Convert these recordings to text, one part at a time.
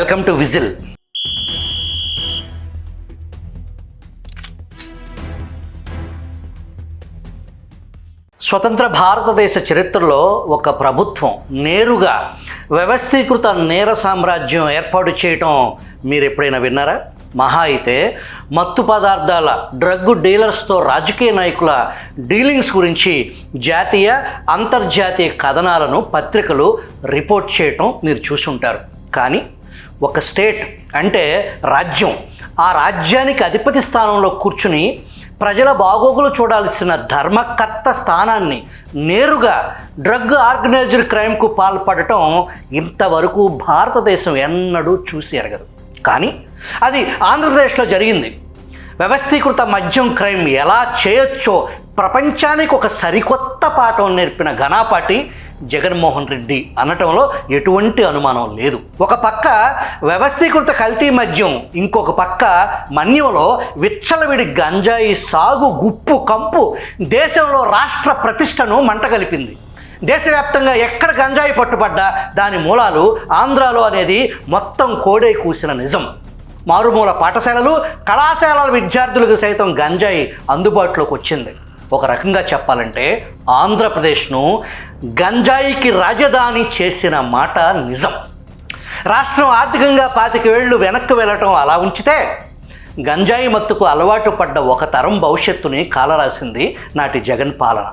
Welcome to whistle. స్వతంత్ర భారతదేశ చరిత్రలో ఒక ప్రభుత్వం నేరుగా వ్యవస్థీకృత నేర సామ్రాజ్యం ఏర్పాటు చేయటం మీరు ఎప్పుడైనా విన్నారా? మహా అయితే మత్తు పదార్థాల డ్రగ్ డీలర్స్తో రాజకీయ నాయకుల డీలింగ్స్ గురించి జాతీయ అంతర్జాతీయ కథనాలను పత్రికలు రిపోర్ట్ చేయటం మీరు చూసుంటారు. కానీ ఒక స్టేట్ అంటే రాజ్యం, ఆ రాజ్యానికి అధిపతి స్థానంలో కూర్చుని ప్రజల బాగోగులు చూడాల్సిన ధర్మకర్త స్థానాన్ని నేరుగా డ్రగ్ ఆర్గనైజ్డ్ క్రైమ్కు పాల్పడటం ఇంతవరకు భారతదేశం ఎన్నడూ చూసి ఎరగదు. కానీ అది ఆంధ్రప్రదేశ్లో జరిగింది. వ్యవస్థీకృత మద్యం క్రైమ్ ఎలా చేయొచ్చో ప్రపంచానికి ఒక సరికొత్త పాఠం నేర్పిన ఘనాపాటి జగన్మోహన్ రెడ్డి అనటంలో ఎటువంటి అనుమానం లేదు. ఒక పక్క వ్యవస్థీకృత కల్తీ మద్యం, ఇంకొక పక్క మన్యంలో విచ్చలవిడి గంజాయి సాగు గుప్పు కంపు దేశంలో రాష్ట్ర ప్రతిష్టను మంటగలిపింది. దేశవ్యాప్తంగా ఎక్కడ గంజాయి పట్టుబడ్డా దాని మూలాలు ఆంధ్రాలో అనేది మొత్తం కోడై కూసిన నిజం. మారుమూల పాఠశాలలు కళాశాలల విద్యార్థులకు సైతం గంజాయి అందుబాటులోకి వచ్చింది. ఒక రకంగా చెప్పాలంటే ఆంధ్రప్రదేశ్ను గంజాయికి రాజధాని చేసిన మాట నిజం. రాష్ట్రం ఆర్థికంగా 25 ఏళ్ళు వెనక్కి వెళ్ళటం అలా ఉంచితే, గంజాయి మత్తుకు అలవాటు పడ్డ ఒక తరం భవిష్యత్తుని కాలరాసింది నాటి జగన్ పాలన.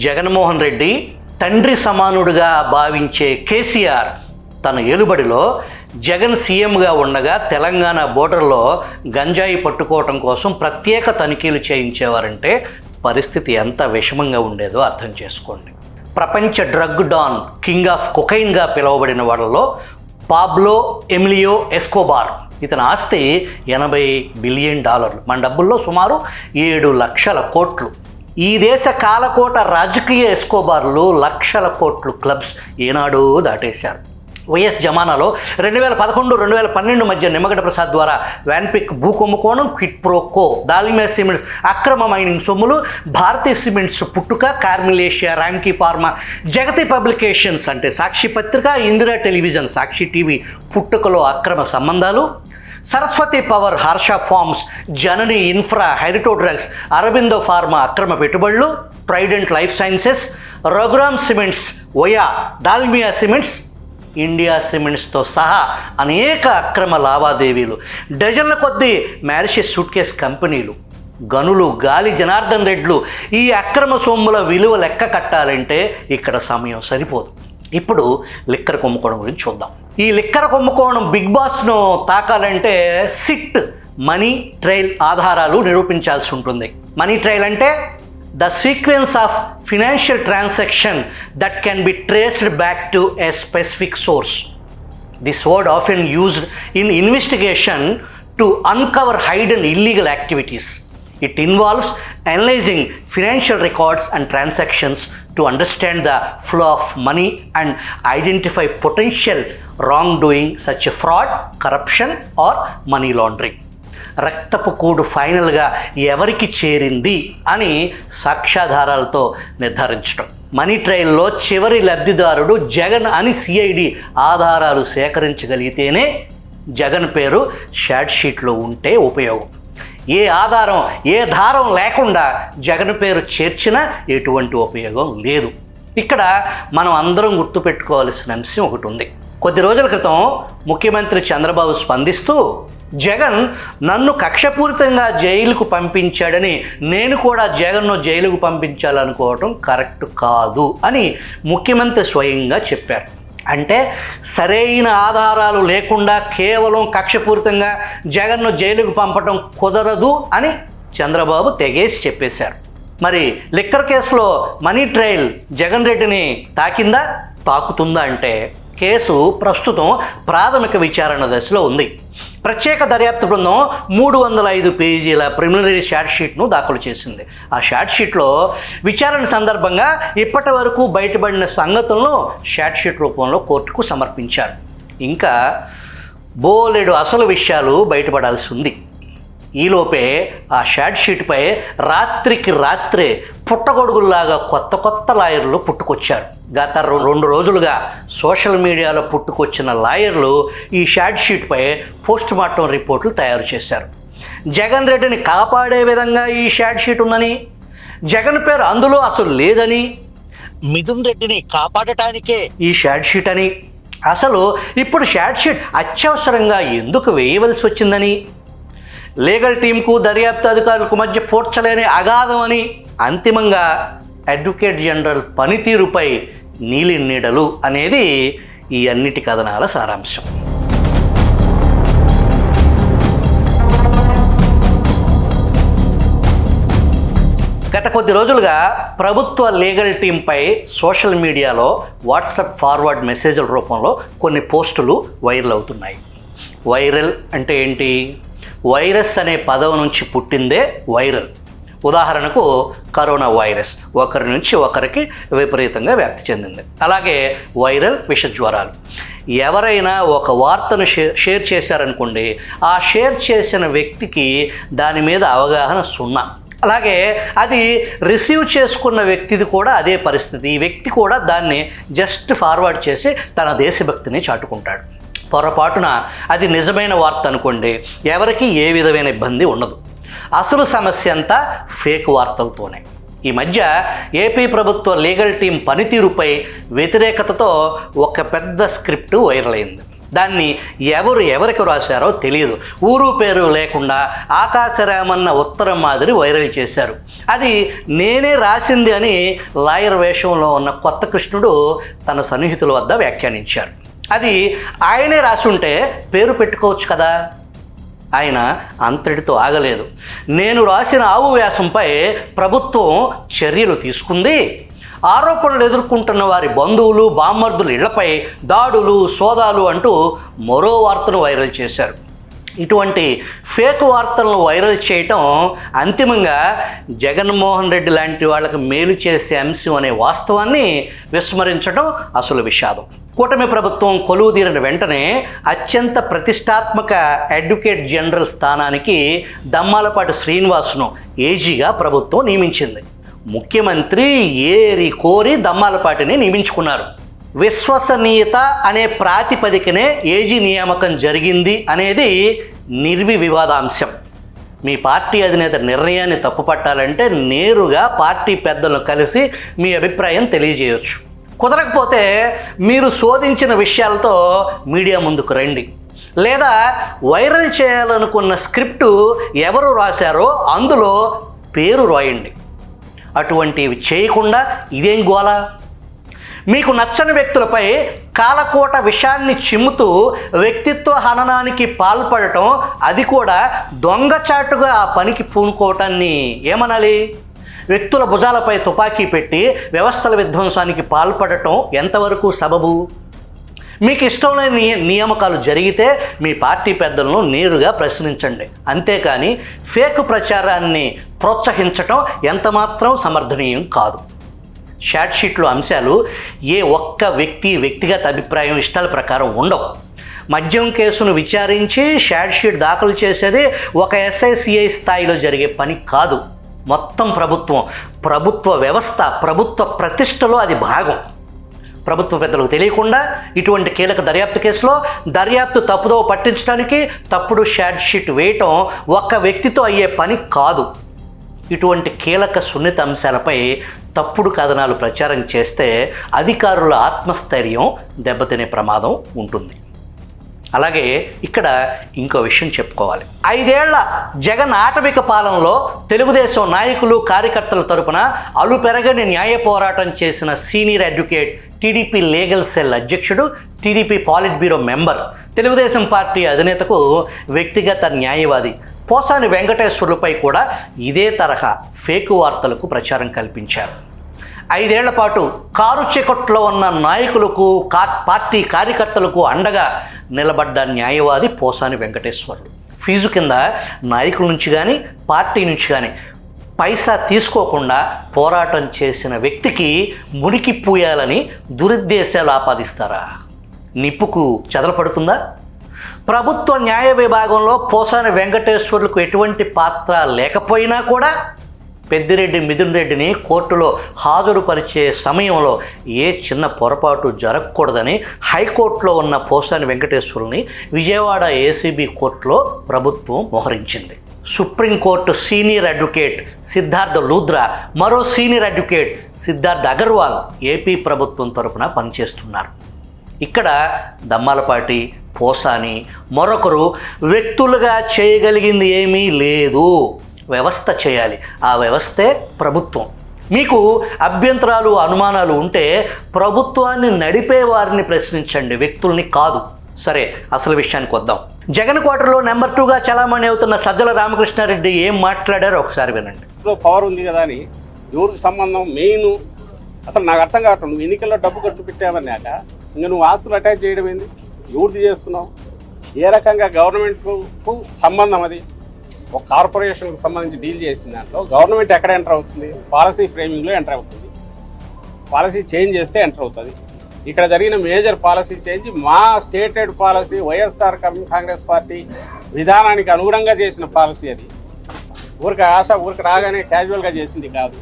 జగన్మోహన్ రెడ్డి తండ్రి సమానుడిగా భావించే కేసీఆర్ తన ఏలుబడిలో జగన్ సీఎంగా ఉండగా తెలంగాణ బోర్డర్లో గంజాయి పట్టుకోవటం కోసం ప్రత్యేక తనిఖీలు చేయించేవారంటే పరిస్థితి ఎంత విషమంగా ఉండేదో అర్థం చేసుకోండి. ప్రపంచ డ్రగ్ డాన్, కింగ్ ఆఫ్ కొకైన్గా పిలువబడిన వాళ్ళలో పాబ్లో ఎమిలియో ఎస్కోబార్, ఇతని ఆస్తి $80 బిలియన్, మన డబ్బుల్లో సుమారు 7 లక్షల కోట్లు. ఈ దేశ కాలకోట రాజకీయ ఎస్కోబార్లు లక్షల కోట్లు క్లబ్స్ ఏనాడో దాటేశారు. వైఎస్ జమానాలో 2011-2012 మధ్య నిమ్మగడ్డ ప్రసాద్ ద్వారా వ్యాన్పిక్ భూ కుంభకోణం, quid pro quo, Dalmia cements అక్రమ మైనింగ్ సొమ్ములు, భారతీయ సిమెంట్స్ పుట్టుక, కార్మిలేషియా, రామ్కీ ఫార్మా, జగతి పబ్లికేషన్స్ అంటే సాక్షి పత్రిక, ఇందిరా టెలివిజన్ సాక్షి టీవీ పుట్టుకలో అక్రమ సంబంధాలు, Saraswati power, Harsha farms, Janani infra, హెరిటో డ్రగ్స్, అరబిందో ఫార్మా అక్రమ పెట్టుబడులు, Trident life sciences, Raghuram cements, ఓయా, దాల్మియా సిమెంట్స్, ఇండియా సిమెంట్స్తో సహా అనేక అక్రమ లావాదేవీలు, డజన్ల కొద్దీ మ్యారిషస్ సూట్ కేస్ కంపెనీలు, గనులు, గాలి జనార్దన్ రెడ్లు. ఈ అక్రమ సొమ్ముల విలువ లెక్క కట్టాలంటే ఇక్కడ సమయం సరిపోదు. ఇప్పుడు లిక్కర్ కుంభకోణం గురించి చూద్దాం. ఈ లిక్కర్ కుంభకోణం బిగ్ బాస్ను తాకాలంటే సిట్ మనీ ట్రైల్ ఆధారాలు నిరూపించాల్సి ఉంటుంది. మనీ ట్రైల్ అంటే the sequence of financial transaction that can be traced back to a specific source. This word often used in investigation to uncover hidden illegal activities. It involves analyzing financial records and transactions to understand the flow of money and identify potential wrongdoing such as fraud, corruption or money laundering. రక్తపు కూడు ఫైనల్గా ఎవరికి చేరింది అని సాక్ష్యాధారాలతో నిర్ధారించడం. Money ట్రయల్లో చివరి లబ్ధిదారుడు జగన్ అని సిఐడి ఆధారాలు సేకరించగలిగితేనే జగన్ పేరు షార్ట్ షీట్లో ఉంటే ఉపయోగం. ఏ ఆధారం, ఏ ధారం లేకుండా జగన్ పేరు చేర్చినా ఎటువంటి ఉపయోగం లేదు. ఇక్కడ మనం అందరం గుర్తుపెట్టుకోవాల్సిన అంశం ఒకటి ఉంది. కొద్ది రోజుల క్రితం ముఖ్యమంత్రి చంద్రబాబు స్పందిస్తూ, జగన్ నన్ను కక్షపూరితంగా జైలుకు పంపించాడని నేను కూడా జగన్ను జైలుకు పంపించాలనుకోవటం కరెక్ట్ కాదు అని ముఖ్యమంత్రి స్వయంగా చెప్పారు. అంటే సరైన ఆధారాలు లేకుండా కేవలం కక్షపూరితంగా జగన్ను జైలుకు పంపటం కుదరదు అని చంద్రబాబు తెగేసి చెప్పేశారు. మరి లిక్కర్ కేసులో మనీ ట్రయల్ జగన్ రెడ్డిని తాకిందా, తాకుతుందా అంటే కేసు ప్రస్తుతం ప్రాథమిక విచారణ దశలో ఉంది. ప్రత్యేక దర్యాప్తు బృందం 305 పేజీల ప్రిలిమినరీ షార్ట్ షీట్ను దాఖలు చేసింది. ఆ షార్ట్ షీట్లో విచారణ సందర్భంగా ఇప్పటి వరకు బయటపడిన సంగతులను షార్ట్ షీట్ రూపంలో కోర్టుకు సమర్పించారు. ఇంకా బోలెడు అసలు విషయాలు బయటపడాల్సి ఉంది. ఈలోపే ఆ షార్ట్ షీట్పై రాత్రికి రాత్రే పుట్టగొడుగుల్లాగా కొత్త కొత్త లాయర్లు పుట్టుకొచ్చారు. గత 2 రోజులుగా సోషల్ మీడియాలో పుట్టుకొచ్చిన లాయర్లు ఈ షార్ట్ షీట్పై పోస్ట్ మార్టం రిపోర్ట్లు తయారు చేశారు. జగన్ రెడ్డిని కాపాడే విధంగా ఈ షార్ట్ షీట్ ఉందని, జగన్ పేరు అందులో అసలు లేదని, మిథున్ రెడ్డిని కాపాడటానికే ఈ షార్ట్ షీట్ అని, అసలు ఇప్పుడు షార్ట్ షీట్ అత్యవసరంగా ఎందుకు వేయవలసి వచ్చిందని, లీగల్ టీంకు దర్యాప్తు అధికారులకు మధ్య పోడ్చలేని అగాధం అని, అంతిమంగా అడ్వకేట్ జనరల్ పనితీరుపై నీలి నీడలు అనేది ఈ అన్నిటి కథనాల సారాంశం. గత కొద్ది రోజులుగా ప్రభుత్వ లీగల్ టీంపై సోషల్ మీడియాలో వాట్సాప్ ఫార్వర్డ్ మెసేజ్ల రూపంలో కొన్ని పోస్టులు వైరల్ అవుతున్నాయి. వైరల్ అంటే ఏంటి? వైరస్ అనే పదం నుంచి పుట్టిందే వైరల్. ఉదాహరణకు కరోనా వైరస్ ఒకరి నుంచి ఒకరికి విపరీతంగా వ్యాప్తి చెందింది. అలాగే వైరల్ విష జ్వరాలు. ఎవరైనా ఒక వార్తను షేర్ చేశారనుకోండి, ఆ షేర్ చేసిన వ్యక్తికి దాని మీద అవగాహన సున్నా. అలాగే అది రిసీవ్ చేసుకున్న వ్యక్తిది కూడా అదే పరిస్థితి. ఈ వ్యక్తి కూడా దాన్ని జస్ట్ ఫార్వర్డ్ చేసి తన దేశభక్తిని చాటుకుంటాడు. పొరపాటున అది నిజమైన వార్త అనుకోండి, ఎవరికి ఏ విధమైన ఇబ్బంది ఉండదు. అసలు సమస్య అంతా ఫేక్ వార్తలతోనే. ఈ మధ్య ఏపీ ప్రభుత్వ లీగల్ టీం పనితీరుపై వ్యతిరేకతతో ఒక పెద్ద స్క్రిప్ట్ వైరల్ అయింది. దాన్ని ఎవరికి రాశారో తెలియదు. ఊరు పేరు లేకుండా ఆకాశరామన్న ఉత్తరం మాదిరి వైరల్ చేశారు. అది నేనే రాసింది అని లాయర్ వేషంలో ఉన్న కొత్త కృష్ణుడు తన సన్నిహితుల వద్ద వ్యాఖ్యానించారు. అది ఆయనే రాసి ఉంటే పేరు పెట్టుకోవచ్చు కదా. ఆయన అంతటితో ఆగలేదు. నేను రాసిన ఆవు వ్యాసంపై ప్రభుత్వం చర్యలు తీసుకుంది, ఆరోపణలు ఎదుర్కొంటున్న వారి బంధువులు బామ్మర్దుల ఇళ్లపై దాడులు సోదాలు అంటూ మరో వార్తను వైరల్ చేశారు. ఇటువంటి ఫేక్ వార్తలను వైరల్ చేయటం అంతిమంగా జగన్మోహన్ రెడ్డి లాంటి వాళ్ళకి మేలు చేసే అంశం అనే వాస్తవాన్ని విస్మరించడం అసలు విషాదం. కూటమి ప్రభుత్వం కొలువుదీరిన వెంటనే అత్యంత ప్రతిష్టాత్మక అడ్వకేట్ జనరల్ స్థానానికి దమ్మాలపాటి శ్రీనివాస్ను ఏజీగా ప్రభుత్వం నియమించింది. ముఖ్యమంత్రి ఏరి కోరి దమ్మాలపాటిని నియమించుకున్నారు. విశ్వసనీయత అనే ప్రాతిపదికనే ఏజీ నియామకం జరిగింది అనేది నిర్వివాదాంశం. మీ పార్టీ అధినేత నిర్ణయాన్ని తప్పుపట్టాలంటే నేరుగా పార్టీ పెద్దలను కలిసి మీ అభిప్రాయం తెలియజేయవచ్చు. కుదరకపోతే మీరు శోధించిన విషయాలతో మీడియా ముందుకు రండి. లేదా వైరల్ చేయాలనుకున్న స్క్రిప్టు ఎవరు రాశారో అందులో పేరు రాయండి. అటువంటివి చేయకుండా ఇదేం గోల? మీకు నచ్చని వ్యక్తులపై కాలకోట విషాన్ని చిమ్ముతూ వ్యక్తిత్వ హననానికి పాల్పడటం, అది కూడా దొంగచాటుగా ఆ పనికి పూనుకోవటాన్ని ఏమనాలి? వ్యక్తుల భుజాలపై తుపాకీ పెట్టి వ్యవస్థల విధ్వంసానికి పాల్పడటం ఎంతవరకు సబబు? మీకు ఇష్టం లేని నియామకాలు జరిగితే మీ పార్టీ పెద్దలను నేరుగా ప్రశ్నించండి. అంతేకాని ఫేక్ ప్రచారాన్ని ప్రోత్సహించటం ఎంతమాత్రం సమర్థనీయం కాదు. షార్ట్ షీట్లో అంశాలు ఏ ఒక్క వ్యక్తిగత అభిప్రాయం ఇష్టాల ప్రకారం ఉండవు. మద్యం కేసును విచారించి షార్ట్ షీట్ దాఖలు చేసేది ఒక SICI స్థాయిలో జరిగే పని కాదు. మొత్తం ప్రభుత్వ వ్యవస్థ, ప్రభుత్వ ప్రతిష్టలో అది భాగం. ప్రభుత్వ పెద్దలకు తెలియకుండా ఇటువంటి కీలక దర్యాప్తు కేసులో దర్యాప్తు తప్పుదో పట్టించడానికి తప్పుడు షార్ట్ షీట్ వేయటం ఒక్క వ్యక్తితో అయ్యే పని కాదు. ఇటువంటి కీలక సున్నిత అంశాలపై తప్పుడు కథనాలు ప్రచారం చేస్తే అధికారుల ఆత్మస్థైర్యం దెబ్బతినే ప్రమాదం ఉంటుంది. అలాగే ఇక్కడ ఇంకో విషయం చెప్పుకోవాలి. 5 ఏళ్ల జగన్ ఆటవిక పాలనలో తెలుగుదేశం నాయకులు కార్యకర్తల తరపున అలుపెరగని న్యాయ పోరాటం చేసిన senior advocate, TDP legal cell అధ్యక్షుడు, TDP politburo member, Telugu Desam party అధినేతకు వ్యక్తిగత న్యాయవాది పోసాని వెంకటేశ్వర్లపై కూడా ఇదే తరహా ఫేక్ వార్తలకు ప్రచారం కల్పించారు. 5 ఏళ్ల పాటు కారు చీకట్లో ఉన్న నాయకులకు, పార్టీ కార్యకర్తలకు అండగా నిలబడ్డ న్యాయవాది పోసాని వెంకటేశ్వర్లు. ఫీజు కింద నాయకుల నుంచి కానీ పార్టీ నుంచి కానీ పైసా తీసుకోకుండా పోరాటం చేసిన వ్యక్తికి మురికి పూయాలని దురుద్దేశాలు ఆపాదిస్తారా? నిప్పుకు చెదలు పడుతుందా? ప్రభుత్వ న్యాయ విభాగంలో పోసాని వెంకటేశ్వర్లకు ఎటువంటి పాత్ర లేకపోయినా కూడా పెద్దిరెడ్డి మిథున్ రెడ్డిని కోర్టులో హాజరుపరిచే సమయంలో ఏ చిన్న పొరపాటు జరగకూడదని హైకోర్టులో ఉన్న పోసాని వెంకటేశ్వర్ని విజయవాడ ఏసీబీ కోర్టులో ప్రభుత్వం మోహరించింది. Supreme court senior advocate Siddharth Luthra, మరో senior advocate Siddharth Agarwal AP ప్రభుత్వం తరపున పనిచేస్తున్నారు. ఇక్కడ దమ్మాలపాటి, పోసాని మరొకరు వ్యక్తులుగా చేయగలిగింది ఏమీ లేదు, వ్యవస్థ చేయాలి. ఆ వ్యవస్థే ప్రభుత్వం. మీకు అభ్యంతరాలు, అనుమానాలు ఉంటే ప్రభుత్వాన్ని నడిపే వారిని ప్రశ్నించండి, వ్యక్తుల్ని కాదు. సరే, అసలు విషయానికి వద్దాం. జగన్ క్వార్టర్లో నెంబర్ 2గా చలామణి అవుతున్న సజ్జల రామకృష్ణారెడ్డి ఏం మాట్లాడారో ఒకసారి వినండి. పవర్ ఉంది కదా అని ఎవరికి సంబంధం మెయిన్ అసలు నాకు అర్థం కావట్లేదు. నువ్వు ఎన్నికల్లో డబ్బు ఖర్చు పెట్టావన్నాక ఇంకా నువ్వు ఆస్తులు అటాచ్ చేయడం ఏంది? ఎవరిది చేస్తున్నావు? ఏ రకంగా గవర్నమెంట్కు సంబంధం అది? ఒక కార్పొరేషన్కి సంబంధించి డీల్ చేసిన దాంట్లో గవర్నమెంట్ ఎక్కడ ఎంటర్ అవుతుంది? పాలసీ ఫ్రేమింగ్లో ఎంటర్ అవుతుంది. పాలసీ చేంజ్ చేస్తే ఎంటర్ అవుతుంది. ఇక్కడ జరిగిన మేజర్ పాలసీ చేంజ్ మా stated policy, YSR Congress party విధానానికి అనుగుణంగా చేసిన పాలసీ. అది ఊరికి రాగానే క్యాజువల్గా చేసింది కాదు.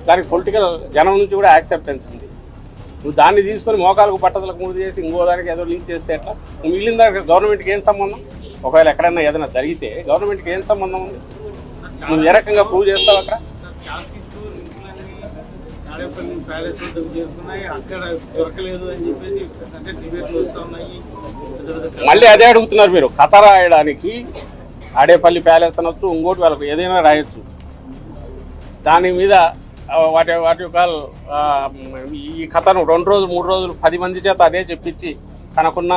దానికి పొలిటికల్ జనం నుంచి కూడా యాక్సెప్టెన్స్ ఉంది. నువ్వు దాన్ని తీసుకొని మోకాలకు పట్టదలకు మూడు చేసి ఇంకో దానికి ఏదో లింక్ చేస్తే ఎట్లా? నువ్వు మిగిలిన దానికి గవర్నమెంట్కి ఏం సంబంధం? ఒకవేళ ఎక్కడైనా ఏదైనా జరిగితే గవర్నమెంట్కి ఏం సంబంధం ఉంది? నువ్వు ఏ రకంగా ప్రూవ్ చేస్తావు అక్కడ? మళ్ళీ అదే అడుగుతున్నారు మీరు. కథ రాయడానికి ఆడేపల్లి ప్యాలెస్ అనొచ్చు, ఇంకోటి వాళ్ళకు ఏదైనా రాయొచ్చు. దాని మీద వాటి యొక్క ఈ కథను 2 రోజులు 3 రోజులు 10 మంది చేత అదే చెప్పించి తనకున్న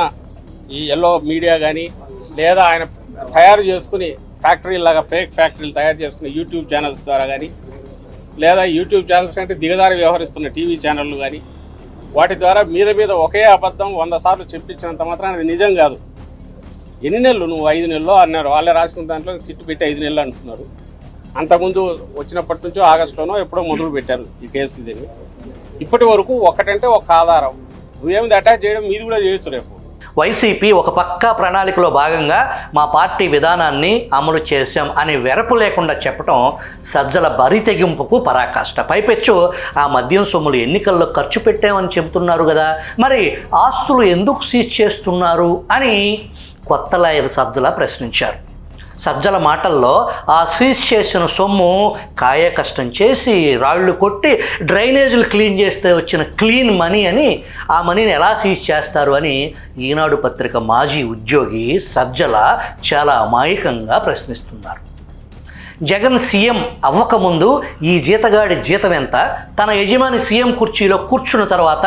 ఈ ఎల్లో మీడియా కానీ లేదా ఆయన తయారు చేసుకుని ఫ్యాక్టరీలాగా ఫేక్ ఫ్యాక్టరీలు తయారు చేసుకుని యూట్యూబ్ ఛానల్స్ ద్వారా కానీ లేదా యూట్యూబ్ ఛానల్స్ కంటే దిగదారి వ్యవహరిస్తున్న టీవీ ఛానళ్ళు కానీ వాటి ద్వారా మీద ఒకే అబద్ధం 100 సార్లు చెప్పించినంత మాత్రం అది నిజం కాదు. ఎన్ని నెలలు? నువ్వు 5 నెలలు అన్నారు. వాళ్ళే రాసుకున్న దాంట్లో సిట్టు పెట్టి 5 నెలలు అంటున్నారు. అంతకుముందు వచ్చినప్పటి నుంచో ఆగస్టులోనో ఎప్పుడో మొదలు పెట్టారు ఈ కేసు. దీన్ని ఇప్పటి వరకు ఒకటంటే ఒక ఆధారం. నువ్వేమిది అటాచ్ చేయడం మీది కూడా చేయొచ్చు రేపు. వైసీపీ ఒక పక్కా ప్రణాళికలో భాగంగా మా పార్టీ విధానాన్ని అమలు చేశాం అని వెరపు లేకుండా చెప్పడం సజ్జల బరి తెగింపుకు పరాకాష్ట. పైపెచ్చు ఆ మద్యం సొమ్ములు ఎన్నికల్లో ఖర్చు పెట్టామని చెబుతున్నారు కదా, మరి ఆస్తులు ఎందుకు సీజ్ చేస్తున్నారు అని కొత్త లాయర్ సజ్జల ప్రశ్నించారు. సజ్జల మాటల్లో ఆ సీజ్ చేసిన సొమ్ము కాయ కష్టం చేసి రాళ్లు కొట్టి డ్రైనేజీలు క్లీన్ చేస్తే వచ్చిన క్లీన్ మనీ అని, ఆ మనీని ఎలా సీజ్ చేస్తారు అని ఈనాడు పత్రిక మాజీ ఉద్యోగి సజ్జల చాలా అమాయకంగా ప్రశ్నిస్తున్నారు. జగన్ సీఎం అవ్వకముందు ఈ జీతగాడి జీతం ఎంత, తన యజమాని సీఎం కుర్చీలో కూర్చున్న తర్వాత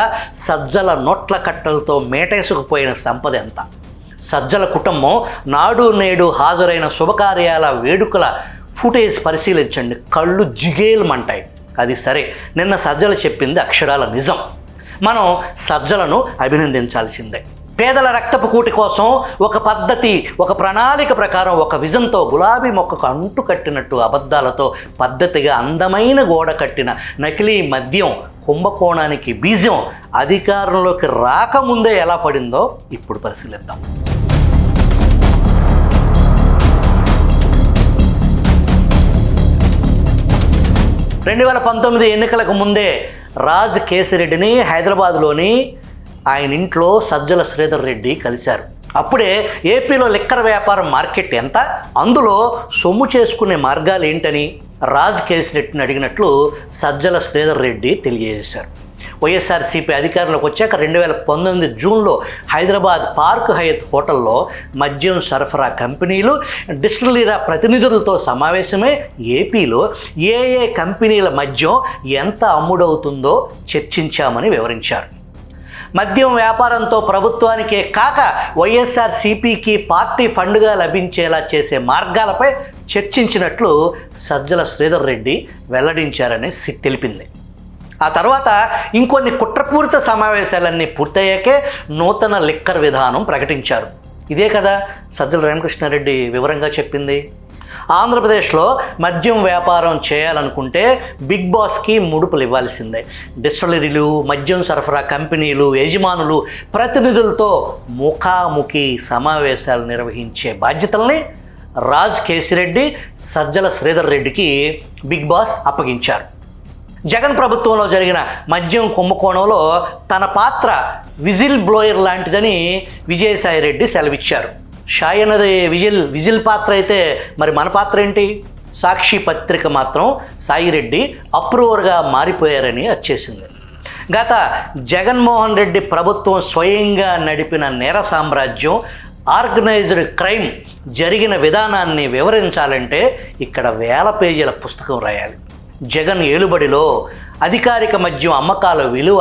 సజ్జల నోట్ల కట్టలతో మేటేసుకుపోయిన సంపద ఎంత? సజ్జల కుటుంబం నాడు నేడు హాజరైన శుభకార్యాల వేడుకల ఫుటేజ్ పరిశీలించండి, కళ్ళు జిగేలమంటాయి. అది సరే, నిన్న సజ్జల చెప్పింది అక్షరాల నిజం. మనం సజ్జలను అభినందించాల్సిందే. పేదల రక్తపు కూటి కోసం ఒక పద్ధతి, ఒక ప్రణాళిక ప్రకారం ఒక విజన్తో గులాబీ మొక్కకు అంటు కట్టినట్టు అబద్ధాలతో పద్ధతిగా అందమైన గోడ కట్టిన నకిలీ మద్యం కుంభకోణానికి బీజం అధికారంలోకి రాకముందే ఎలా పడిందో ఇప్పుడు పరిశీలిద్దాం. 2019 ఎన్నికలకు ముందే రాజ్ కేసిరెడ్డిని హైదరాబాద్లోని ఆయన ఇంట్లో సజ్జల శ్రీధర్ రెడ్డి కలిశారు. అప్పుడే ఏపీలో లిక్కర్ వ్యాపారం మార్కెట్ ఎంత, అందులో సొమ్ము చేసుకునే మార్గాలు ఏంటని రాజ్ కేసిరెడ్డిని అడిగినట్లు సజ్జల శ్రీధర్ రెడ్డి తెలియజేశారు. వైఎస్ఆర్సీపీ అధికారంలోకి వచ్చాక 2019 జూన్లో హైదరాబాద్ పార్క్ హయత్ హోటల్లో మద్యం సరఫరా కంపెనీలు, డిస్టిలరీల ప్రతినిధులతో సమావేశమై ఏపీలో ఏ కంపెనీల మద్యం ఎంత అమ్ముడవుతుందో చర్చించామని వివరించారు. మద్యం వ్యాపారంతో ప్రభుత్వానికే కాక వైఎస్ఆర్సీపీకి పార్టీ ఫండ్గా లభించేలా చేసే మార్గాలపై చర్చించినట్లు సజ్జల శ్రీధర్ రెడ్డి వెల్లడించారని తెలిపింది. ఆ తర్వాత ఇంకొన్ని కుట్రపూరిత సమావేశాలన్నీ పూర్తయ్యాకే నూతన లిక్కర్ విధానం ప్రకటించారు. ఇదే కదా సజ్జల రామకృష్ణారెడ్డి వివరంగా చెప్పింది. ఆంధ్రప్రదేశ్లో మద్యం వ్యాపారం చేయాలనుకుంటే బిగ్ బాస్కి ముడుపులు ఇవ్వాల్సిందే. డిస్టిలరీలు, మద్యం సరఫరా కంపెనీలు, యజమానులు, ప్రతినిధులతో ముఖాముఖి సమావేశాలు నిర్వహించే బాధ్యతల్ని రాజ్ కేసిరెడ్డి, సజ్జల శ్రీధర్ రెడ్డికి బిగ్ బాస్ అప్పగించారు. జగన్ ప్రభుత్వంలో జరిగిన మద్యం కుంభకోణంలో తన పాత్ర విజిల్ బ్లోయర్ లాంటిదని విజయసాయిరెడ్డి సెలవిచ్చారు. షాయ్ అన్నది విజిల్ పాత్ర అయితే మరి మన పాత్ర ఏంటి? సాక్షి పత్రిక మాత్రం సాయిరెడ్డి అప్రూవర్గా మారిపోయారని వచ్చేసింది. గత జగన్మోహన్ రెడ్డి ప్రభుత్వం స్వయంగా నడిపిన నేర సామ్రాజ్యం, ఆర్గనైజ్డ్ క్రైమ్ జరిగిన విధానాన్ని వివరించాలంటే ఇక్కడ 1000 పేజీల పుస్తకం రాయాలి. జగన్ ఏలుబడిలో అధికారిక మద్యం అమ్మకాల విలువ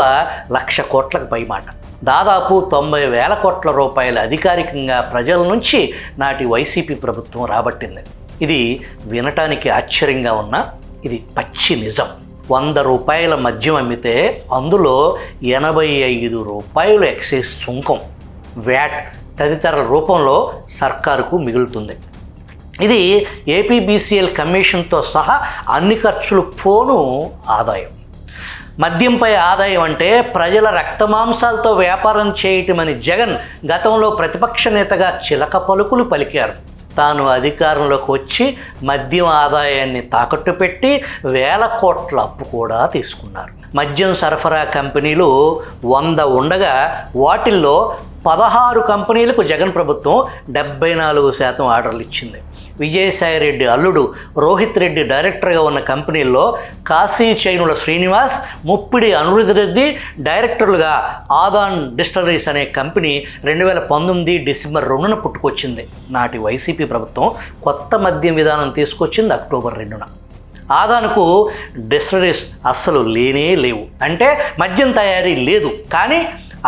1,00,000 కోట్లకు పైమాట. దాదాపు 90,000 కోట్ల రూపాయలు అధికారికంగా ప్రజల నుంచి నాటి వైసీపీ ప్రభుత్వం రాబట్టింది. ఇది వినటానికి ఆశ్చర్యంగా ఉన్న ఇది పచ్చి నిజం. 100 రూపాయల మద్యం అమ్మితే అందులో 85 రూపాయలు ఎక్సైజ్ సుంకం, వ్యాట్ తదితర రూపంలో సర్కారుకు మిగులుతుంది. ఇది ఏపీబీసీఎల్ కమిషన్తో సహా అన్ని ఖర్చులు పోను ఆదాయం. మద్యంపై ఆదాయం అంటే ప్రజల రక్తమాంసాలతో వ్యాపారం చేయటమని జగన్ గతంలో ప్రతిపక్ష నేతగా చిలక పలుకులు పలికారు. తాను అధికారంలోకి వచ్చి మద్యం ఆదాయాన్ని తాకట్టు పెట్టి 1000 కోట్ల అప్పు కూడా తీసుకున్నారు. మద్యం సరఫరా కంపెనీలు 100 ఉండగా వాటిల్లో 16 కంపెనీలకు జగన్ ప్రభుత్వం 74% ఆర్డర్లు ఇచ్చింది. విజయసాయిరెడ్డి అల్లుడు రోహిత్ రెడ్డి డైరెక్టర్గా ఉన్న కంపెనీల్లో కాశీ చైనుల శ్రీనివాస్, ముప్పిడి అనురుద్ రెడ్డి డైరెక్టర్లుగా ఆదాన్ డిస్టిలరీస్ అనే కంపెనీ 2019 డిసెంబర్ 2న పుట్టుకొచ్చింది. నాటి వైసీపీ ప్రభుత్వం కొత్త మద్యం విధానం తీసుకొచ్చింది అక్టోబర్ 2న. ఆదాన్కు డిస్టిలరీస్ అస్సలు లేనే లేవు, అంటే మద్యం తయారీ లేదు. కానీ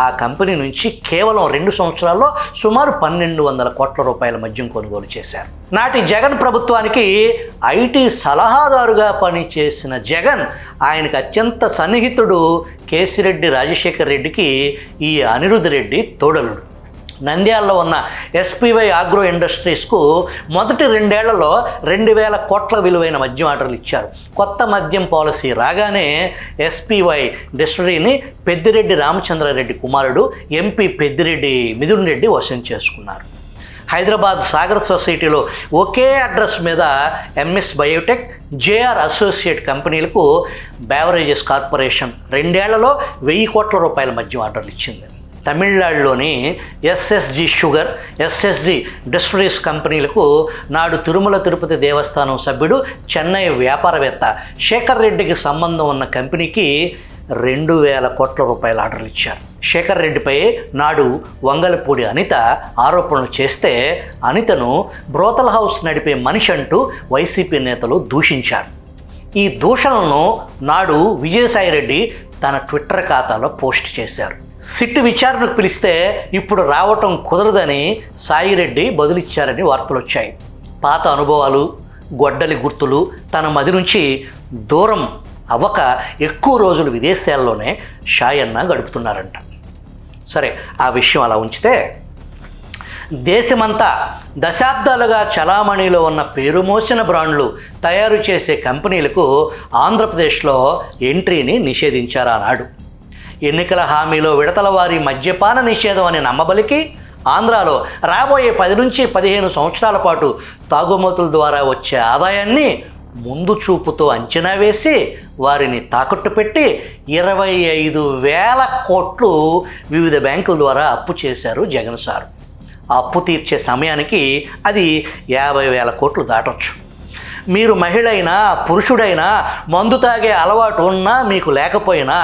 ఆ కంపెనీ నుంచి కేవలం 2 సంవత్సరాల్లో సుమారు 1,200 కోట్ల రూపాయల మద్యం కొనుగోలు చేశారు. నాటి జగన్ ప్రభుత్వానికి ఐటీ సలహాదారుగా పనిచేసిన జగన్, ఆయనకు అత్యంత సన్నిహితుడు కేసిరెడ్డి రాజశేఖర్ రెడ్డికి ఈ అనిరుద్ రెడ్డి తోడలుడు. నంద్యాలలో ఉన్న ఎస్పీవై ఆగ్రో ఇండస్ట్రీస్కు మొదటి 2 ఏళ్లలో 2,000 కోట్ల విలువైన మద్యం ఆర్డర్లు ఇచ్చారు. కొత్త మద్యం పాలసీ రాగానే ఎస్పీవై డిస్టిలరీని పెద్దిరెడ్డి రామచంద్రారెడ్డి కుమారుడు ఎంపీ పెద్దిరెడ్డి మిథున్ రెడ్డి వశం చేసుకున్నారు. హైదరాబాద్ సాగర్ సొసైటీలో ఒకే అడ్రస్ మీద ఎంఎస్ బయోటెక్, జేఆర్ అసోసియేట్ కంపెనీలకు బెవరేజెస్ కార్పొరేషన్ 2 ఏళ్లలో 1000 కోట్ల రూపాయల మద్యం ఆర్డర్లు ఇచ్చింది. తమిళనాడులోని ఎస్ఎస్జి షుగర్, ఎస్ఎస్జి డిస్టిలరీస్ కంపెనీలకు నాడు తిరుమల తిరుపతి దేవస్థానం సభ్యుడు, చెన్నై వ్యాపారవేత్త శేఖర్ రెడ్డికి సంబంధం ఉన్న కంపెనీకి 2,000 కోట్ల రూపాయల ఆర్డర్లు ఇచ్చారు. శేఖర్ రెడ్డిపై నాడు వంగలపూడి అనిత ఆరోపణలు చేస్తే అనితను బ్రోతల్ హౌస్ నడిపే మనిషి అంటూ వైసీపీ నేతలు దూషించారు. ఈ దూషణలను నాడు విజయసాయిరెడ్డి తన ట్విట్టర్ ఖాతాలో పోస్ట్ చేశారు. సిట్ విచారణకు పిలిస్తే ఇప్పుడు రావటం కుదరదని సాయిరెడ్డి బదులిచ్చారని వార్తలు వచ్చాయి. పాత అనుభవాలు, గొడ్డలి గుర్తులు తన మది నుంచి దూరం అవ్వక ఎక్కువ రోజులు విదేశాల్లోనే షాయన్న గడుపుతున్నారంట. సరే, ఆ విషయం అలా ఉంచితే, దేశమంతా దశాబ్దాలుగా చలామణిలో ఉన్న పేరుమోసిన బ్రాండ్లు తయారు చేసే కంపెనీలకు ఆంధ్రప్రదేశ్లో ఎంట్రీని నిషేధించారు ఆనాడు. ఎన్నికల హామీలో విడతల వారి మద్యపాన నిషేధం అని నమ్మబలికి ఆంధ్రాలో రాబోయే 10 నుంచి 15 సంవత్సరాల పాటు తాగుమతుల ద్వారా వచ్చే ఆదాయాన్ని ముందు చూపుతో అంచనా వేసి వారిని తాకట్టు పెట్టి 25,000 కోట్లు వివిధ బ్యాంకుల ద్వారా అప్పు చేశారు జగన్ సార్. ఆ అప్పు తీర్చే సమయానికి అది 50,000 కోట్లు దాటొచ్చు. మీరు మహిళ అయినా పురుషుడైనా మందు తాగే అలవాటు ఉన్నా మీకు లేకపోయినా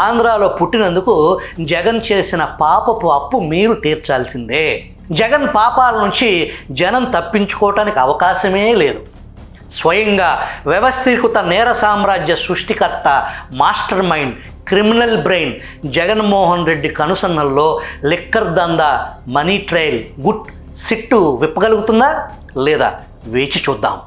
ఆంధ్రాలో పుట్టినందుకు జగన్ చేసిన పాపపు అప్పు మీరు తీర్చాల్సిందే. జగన్ పాపాల నుంచి జనం తప్పించుకోవటానికి అవకాశమే లేదు. స్వయంగా వ్యవస్థీకృత నేర సామ్రాజ్య సృష్టికర్త, master mind, criminal brain Jaganmohan Reddy కనుసన్నల్లో లిక్కర్ దందా, మనీ ట్రయల్, గుట్ సిట్టు విప్పగలుగుతుందా లేదా వేచి చూద్దాం.